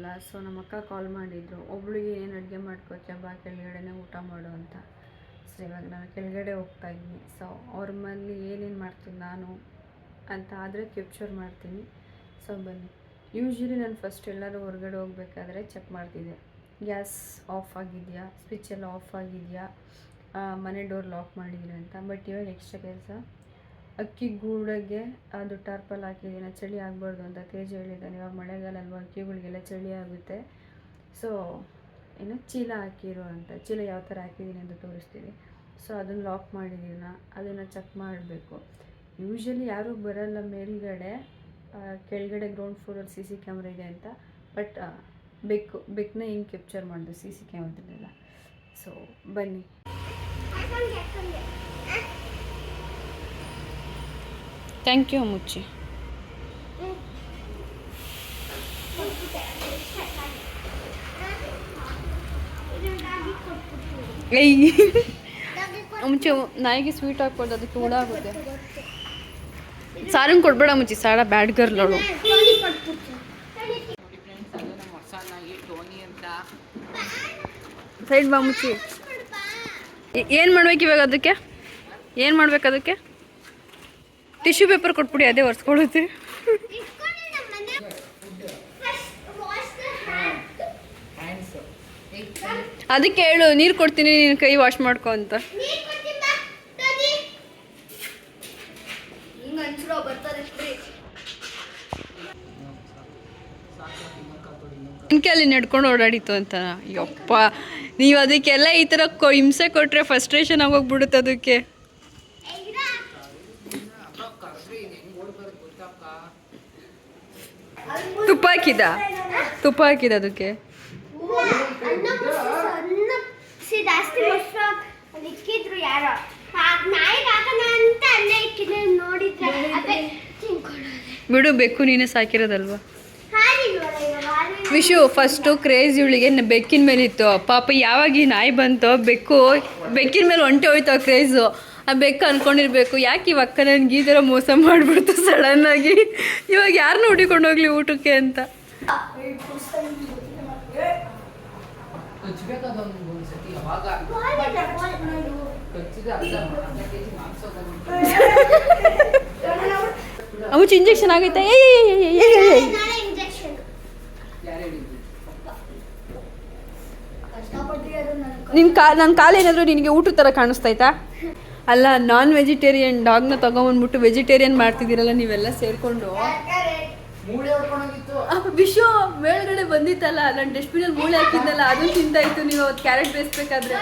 ಇದ್ನಲ್ಲ, ಸೊ ನಮ್ಮ ಅಕ್ಕ ಕಾಲ್ ಮಾಡಿದ್ರು, ಒಬ್ಳಿಗೆ ಏನು ಅಡುಗೆ ಮಾಡ್ಕೋತೀಯ ಬಾ ಕೆಳಗಡೆನೇ ಊಟ ಮಾಡು ಅಂತ. ಸೊ ಇವಾಗ ನಾನು ಕೆಳಗಡೆ ಹೋಗ್ತಾ ಇದ್ದೀನಿ. ಸೊ ಅವ್ರ ಮನೇಲಿ ಏನೇನು ಮಾಡ್ತೀನಿ ನಾನು ಅಂತ ಆದರೆ ಕ್ಯಾಪ್ಚರ್ ಮಾಡ್ತೀನಿ. ಸೊ ಬನ್ನಿ. ಯೂಶ್ವಲಿ ನಾನು ಫಸ್ಟ್ ಎಲ್ಲರೂ ಹೊರಗಡೆ ಹೋಗ್ಬೇಕಾದ್ರೆ ಚೆಕ್ ಮಾಡ್ತಿದ್ದೆ, ಗ್ಯಾಸ್ ಆಫ್ ಆಗಿದೆಯಾ, ಸ್ವಿಚ್ ಎಲ್ಲ ಆಫ್ ಆಗಿದೆಯಾ, ಮನೆ ಡೋರ್ ಲಾಕ್ ಮಾಡಿದ್ದೀನಿ ಅಂತ. ಬಟ್ ಇವಾಗ ಎಕ್ಸ್ಟ್ರಾ ಕೆಲಸ, ಅಕ್ಕಿ ಗೂಡೆಗೆ ಅದು ಟಾರ್ಪಲ್ ಹಾಕಿದ್ದೀನಿ, ಚಳಿ ಆಗಬಾರ್ದು ಅಂತ ತೇಜ ಹೇಳಿದ್ದಾನೆ. ಇವಾಗ ಮಳೆಗಾಲ ಅಲ್ವಾ, ಅಕ್ಕಿಗಳಿಗೆಲ್ಲ ಚಳಿ ಆಗುತ್ತೆ. ಸೊ ಏನು ಚೀಲ ಹಾಕಿರೋ ಅಂತ, ಚೀಲ ಯಾವ ಥರ ಹಾಕಿದ್ದೀನಿ ಅಂತ ತೋರಿಸ್ತೀವಿ. ಸೊ ಅದನ್ನು ಲಾಕ್ ಮಾಡಿದ್ದೀನ, ಅದನ್ನು ಚೆಕ್ ಮಾಡಬೇಕು. ಯೂಶ್ವಲಿ ಯಾರೂ ಬರೋಲ್ಲ ಮೇಲ್ಗಡೆ, ಕೆಳಗಡೆ ಗ್ರೌಂಡ್ ಫ್ಲೋರಲ್ಲಿ CC ಕ್ಯಾಮ್ರಾ ಇದೆ ಅಂತ. ಬಟ್ ಬೆಕ್ಕನ್ನ ಹಿಂಗೆ ಕ್ಯಾಪ್ಚರ್ ಮಾಡಿದೆ CC ಕ್ಯಾಮ್ರಾದಲ್ಲೆಲ್ಲ. ಸೊ ಬನ್ನಿ. ಥ್ಯಾಂಕ್ ಯು ಮುಚ್ಚಿ. ಮುಂಚೆ ನಾಯಿಗೆ ಸ್ವೀಟ್ ಹಾಕ್ಬೋದು, ಅದಕ್ಕೆ ಹುಳ ಆಗುತ್ತೆ. ಸಾರಂಗ್ ಕೊಡ್ಬೇಡ ಮುಚ್ಚಿ, ಸಾಡ ಬ್ಯಾಡ್ ಗರ್ಲ್ ಅವಳು. ಸೈಡ್ ಬಾ ಮುಚ್ಚಿ. ಏನು ಮಾಡ್ಬೇಕು ಇವಾಗ ಅದಕ್ಕೆ? ಏನು ಮಾಡ್ಬೇಕು ಅದಕ್ಕೆ? ಟಿಶ್ಯೂ ಪೇಪರ್ ಕೊಟ್ಬಿಡಿ, ಅದೇ ಒರೆಸ್ಕೊಳುತ್ತೆ. ಅದಕ್ಕೆ ಹೇಳು, ನೀರು ಕೊಡ್ತೀನಿ, ನೀನು ಕೈ ವಾಶ್ ಮಾಡ್ಕೊ ಅಂತ. ಅಲ್ಲಿ ನಡ್ಕೊಂಡು ಓಡಾಡಿತ್ತು ಅಂತ. ಯಪ್ಪ, ನೀವು ಅದಕ್ಕೆಲ್ಲ ಈ ಥರ ಹಿಂಸೆ ಕೊಟ್ಟರೆ ಫ್ರಸ್ಟ್ರೇಷನ್ ಆಗೋಗ್ಬಿಡುತ್ತೆ ಅದಕ್ಕೆ. ತುಪ್ಪ ಹಾಕಿದ ಅದಕ್ಕೆ. ಬಿಡು, ಬೆಕ್ಕು ನೀನೇ ಸಾಕಿರೋದಲ್ವಾ. ವಿಶು ಫಸ್ಟು ಕ್ರೇಜ್ ಇವಳಿಗೆ ಬೆಕ್ಕಿನ ಮೇಲೆ ಇತ್ತು. ಪಾಪ ಯಾವಾಗ ಈ ನಾಯಿ ಬಂತೋ, ಬೆಕ್ಕಿನ ಮೇಲೆ ಒಂಟೆ ಹೋಯ್ತು ಆ ಕ್ರೇಜು. ಆ ಬೆಕ್ಕು ಅಂದ್ಕೊಂಡಿರ್ಬೇಕು, ಯಾಕೆ ಇವಾಗ ಅಕ್ಕ ನನಗೆ ಈ ಥರ ಮೋಸ ಮಾಡಿಬಿಡ್ತು ಸಡನ್ನಾಗಿ, ಇವಾಗ ಯಾರನ್ನ ಹುಡಿಕೊಂಡು ಹೋಗ್ಲಿ ಊಟಕ್ಕೆ ಅಂತ. ಅಮ್ಮಚ್ಚಿ ಇಂಜೆಕ್ಷನ್ ಆಗೈತೆ. ನನ್ನ ಕಾಲು ಏನಾದರೂ ನಿನಗೆ ಊಟದ ಥರ ಕಾಣಿಸ್ತೈತಾ? ಅಲ್ಲ, ನಾನ್ ವೆಜಿಟೇರಿಯನ್ ಡಾಗ್ನ ತಗೊಂಬಂದ್ಬಿಟ್ಟು ವೆಜಿಟೇರಿಯನ್ ಮಾಡ್ತಿದ್ದೀರಲ್ಲ ನೀವೆಲ್ಲ ಸೇರಿಕೊಂಡು. ವಿಶು ಮೇಲ್ಗಡೆ ಬಂದಿತ್ತಲ್ಲ, ನಾನು ಡಸ್ಟ್ಬಿನಲ್ಲಿ ಮೂಳೆ ಹಾಕಿದ್ದಲ್ಲ, ಅದನ್ನು ತಿಂತಾಯಿತ್ತು. ನೀವು ಅವತ್ತು ಕ್ಯಾರೆಟ್ ಬೇಯಿಸ್ಬೇಕಾದ್ರೆ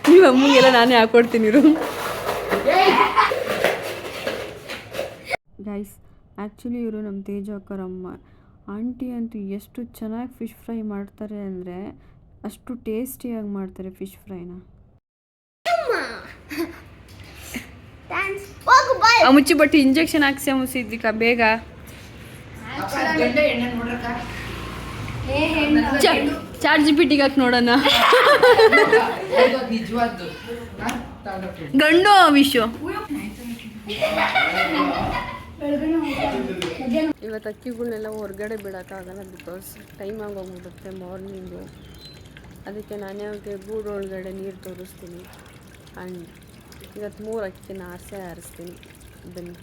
ನೀವು ಅಮ್ಮಗೆಲ್ಲ ನಾನೇ ಹಾಕೊಡ್ತೀನಿ. ಗೈಸ್, ಆ್ಯಕ್ಚುಲಿ ಇವರು ನಮ್ಮ ತೇಜ ಅಕ್ಕರಮ್ಮ. ಆಂಟಿ ಅಂತೂ ಎಷ್ಟು ಚೆನ್ನಾಗಿ ಫಿಶ್ ಫ್ರೈ ಮಾಡ್ತಾರೆ ಅಂದರೆ ಅಷ್ಟು ಟೇಸ್ಟಿಯಾಗಿ ಮಾಡ್ತಾರೆ ಫಿಶ್ ಫ್ರೈನ. ಮುಚ್ಚಿ ಬಟ್ಟು ಇಂಜೆಕ್ಷನ್ ಹಾಕ್ಸಿ ಮುಸಿದ್ದಿಕ್ಕ ಬೇಗ. ಚಾರ್ಜ್ ಬಿಟ್ಟಿಗೆ ಹಾಕಿ ನೋಡೋಣ. ಗಂಡು ವಿಶು. ಇವತ್ತು ಅಕ್ಕಿಗಳನ್ನೆಲ್ಲ ಹೊರಗಡೆ ಬಿಡೋಕ್ಕಾಗಲ್ಲ, ಬಿಕಾಸ್ ಟೈಮ್ ಆಗೋಗ್ಬಿಡುತ್ತೆ ಮಾರ್ನಿಂಗು. ಅದಕ್ಕೆ ನಾನೇ ಅವ್ರಿಗೆ ಗೂಡು ಒಳಗಡೆ ನೀರು ತೋರಿಸ್ತೀನಿ. ಆ್ಯಂಡ್ ಇವತ್ತು 3 ಅಕ್ಕಿನ ಆರಿಸ್ತೀನಿ. ಬನ್ನಿ.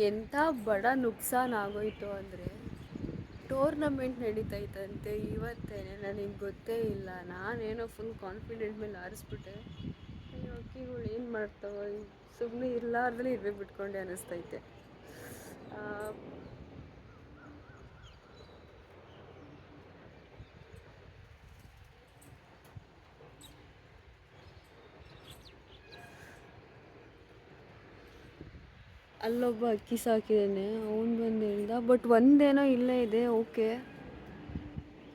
ಎಂಥ ಬಡ ನುಕ್ಸಾನ್ ಆಗೋಯ್ತು ಅಂದರೆ ಟೂರ್ನಮೆಂಟ್ ನಡೀತೈತಂತೆ ಇವತ್ತೇನೆ, ನನಗೆ ಗೊತ್ತೇ ಇಲ್ಲ. ನಾನೇನೋ ಫುಲ್ ಕಾನ್ಫಿಡೆಂಟ್ ಮೇಲೆ ಆರಿಸ್ಬಿಟ್ಟೆ. ಈ ಅಕ್ಕಿಗಳು ಏನು ಮಾಡ್ತಾವೆ, ಸುಮ್ಮನೆ ಇರಲಾರ್ದೇ ಇರಬೇಕು ಬಿಟ್ಕೊಂಡೆ ಅನ್ನಿಸ್ತೈತೆ. ಅಲ್ಲೊಬ್ಬ ಅಕ್ಕಿ ಸಾಕಿದ್ದಾನೆ, ಅವನು ಬಂದು ಹೇಳ್ದ. ಬಟ್ ಒಂದೇನೋ ಇಲ್ಲೇ ಇದೆ. ಓಕೆ,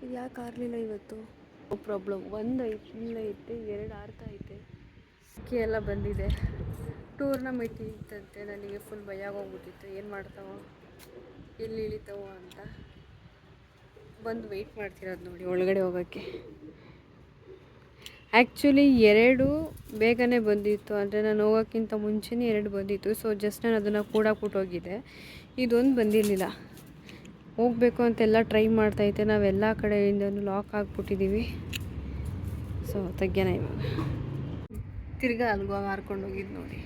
ಇದು ಯಾಕೆ ಆರಲಿಲ್ಲ ಇವತ್ತು? ಪ್ರಾಬ್ಲಮ್. ಒಂದು ಇಲ್ಲೇ ಐತೆ, 2 ಆರ್ತಾ ಐತೆ. ಅಕ್ಕಿ ಎಲ್ಲ ಬಂದಿದೆ. ಟೂರ್ನಮೆಂಟ್ ಇತ್ತಂತೆ. ನನಗೆ ಫುಲ್ ಭಯ ಆಗೋಗ್ಬಿಟ್ಟಿತ್ತು, ಏನು ಮಾಡ್ತಾವೋ, ಎಲ್ಲಿ ಇಳಿತಾವೋ ಅಂತ. ಬಂದು ವೆಯ್ಟ್ ಮಾಡ್ತಿರೋದು ನೋಡಿ ಒಳಗಡೆ ಹೋಗೋಕ್ಕೆ. ಆ್ಯಕ್ಚುಲಿ 2 ಬೇಗನೆ ಬಂದಿತ್ತು, ಅಂದರೆ ನಾನು ಹೋಗೋಕ್ಕಿಂತ ಮುಂಚೆನೇ 2 ಬಂದಿತ್ತು. ಸೊ ಜಸ್ಟ್ ನಾನು ಅದನ್ನು ಕೂಡಾಕ್ಬಿಟ್ಟು ಹೋಗಿದ್ದೆ. ಇದೊಂದು ಬಂದಿರಲಿಲ್ಲ. ಹೋಗಬೇಕು ಅಂತೆಲ್ಲ ಟ್ರೈ ಮಾಡ್ತಾಯಿದ್ದೆ. ನಾವೆಲ್ಲ ಕಡೆಯಿಂದನೂ ಲಾಕ್ ಆಗಿಬಿಟ್ಟಿದ್ದೀವಿ. ಸೊ ತೆಗ್ಯೋಣ ಇವಾಗ. ತಿರ್ಗಾ ಅಲ್ಗೋಗಿ ಹಾರ್ಕೊಂಡು ಹೋಗಿದ್ದು ನೋಡಿ.